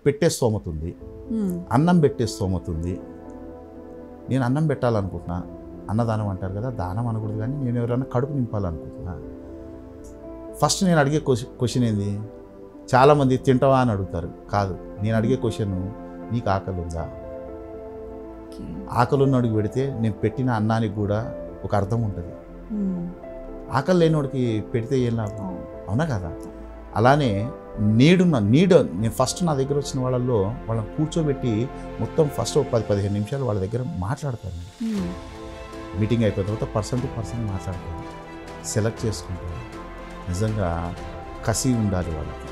పెట్టే స్తోమత ఉంది, అన్నం పెట్టే స్తోమత ఉంది. నేను అన్నం పెట్టాలనుకుంటున్నా, అన్నదానం అంటారు కదా, దానం అనకూడదు, కానీ నేను ఎవరైనా కడుపు నింపాలనుకుంటున్నా. ఫస్ట్ నేను అడిగే క్వశ్చన్ ఏంది? చాలామంది తింటావా అని అడుగుతారు. కాదు, నేను అడిగే క్వశ్చన్, నీకు ఆకలి ఉందా? ఆకలి ఉన్నోడికి పెడితే నేను పెట్టిన అన్నానికి కూడా ఒక అర్థం ఉంటుంది. ఆకలి లేనివాడికి పెడితే ఏం లాభం? అవునా కదా? అలానే నీడు నేను ఫస్ట్ నా దగ్గర వచ్చిన వాళ్ళల్లో వాళ్ళని కూర్చోబెట్టి మొత్తం ఫస్ట్ 10-15 నిమిషాలు వాళ్ళ దగ్గర మాట్లాడతాను. మీటింగ్ అయిపోయిన తర్వాత పర్సన్ టు పర్సన్ మాట్లాడతాను, సెలెక్ట్ చేసుకుంటాను. నిజంగా కసి ఉండాలి వాళ్ళకి,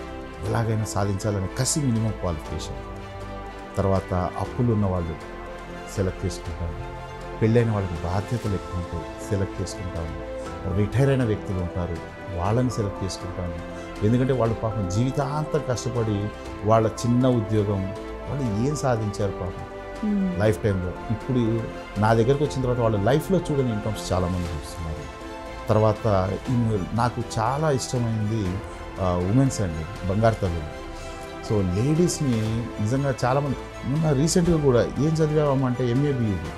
ఎలాగైనా సాధించాలనే కసి, మినిమం క్వాలిఫికేషన్. తర్వాత అప్పులు ఉన్న వాళ్ళు సెలెక్ట్ చేసుకుంటాను, పెళ్ళైన వాళ్ళకి బాధ్యతలు ఎక్కువ ఉంటాయి, సెలెక్ట్ చేసుకుంటాను. రిటైర్ అయిన వ్యక్తులు ఉంటారు, వాళ్ళని సెలెక్ట్ చేసుకుంటాను. ఎందుకంటే వాళ్ళు పాపం జీవితాంతం కష్టపడి వాళ్ళ చిన్న ఉద్యోగం వాళ్ళు ఏం సాధించారు పాపం లైఫ్ టైంలో. ఇప్పుడు నా దగ్గరకు వచ్చిన తర్వాత వాళ్ళ లైఫ్లో చూడని ఇన్కమ్స్ చాలామంది చూస్తున్నారు. తర్వాత నాకు చాలా ఇష్టమైంది ఉమెన్స్ అండి, బంగారు తల్లులు. సో లేడీస్ని నిజంగా చాలామంది, మొన్న రీసెంట్గా కూడా ఏం చదివామంటే ఎంఏ బీఈడి,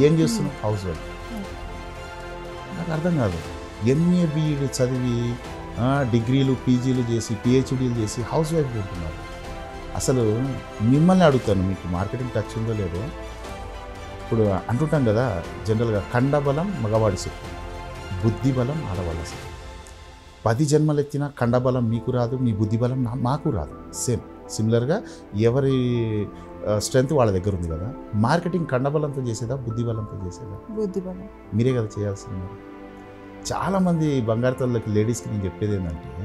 ఏం చేస్తున్నాం? House wife. నాకు అర్థం కాదు, ఎంఏ బీఈడి చదివి డిగ్రీలు పీజీలు చేసి పిహెచ్డీలు చేసి హౌస్ వైఫ్ ఉంటున్నారు. అసలు మిమ్మల్ని అడుగుతాను, మీకు మార్కెటింగ్ టచ్ ఉందో లేదో. ఇప్పుడు అంటుంటాం కదా జనరల్గా, కండబలం మగవాడి శక్తి, బుద్ధి బలం ఆడవాళ్ళ శక్తి. 10 జన్మలెత్తిన కండబలం మీకు రాదు, మీ బుద్ధి బలం మాకు రాదు. సిమిలర్గా ఎవరి స్ట్రెంత్ వాళ్ళ దగ్గర ఉంది కదా. మార్కెటింగ్ కండబలంతో చేసేదా, బుద్ధి బలంతో చేసేదా? బుద్ధి బలం. మీరే కదా చేయాల్సింది. చాలామంది బంగారు తల్లులకి, లేడీస్కి నేను చెప్పేది ఏంటంటే,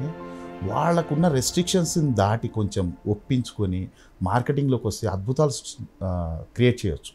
వాళ్ళకున్న రెస్ట్రిక్షన్స్ని దాటి కొంచెం ఒప్పించుకొని మార్కెటింగ్లోకి వస్తే అద్భుతాలు క్రియేట్ చేయొచ్చు.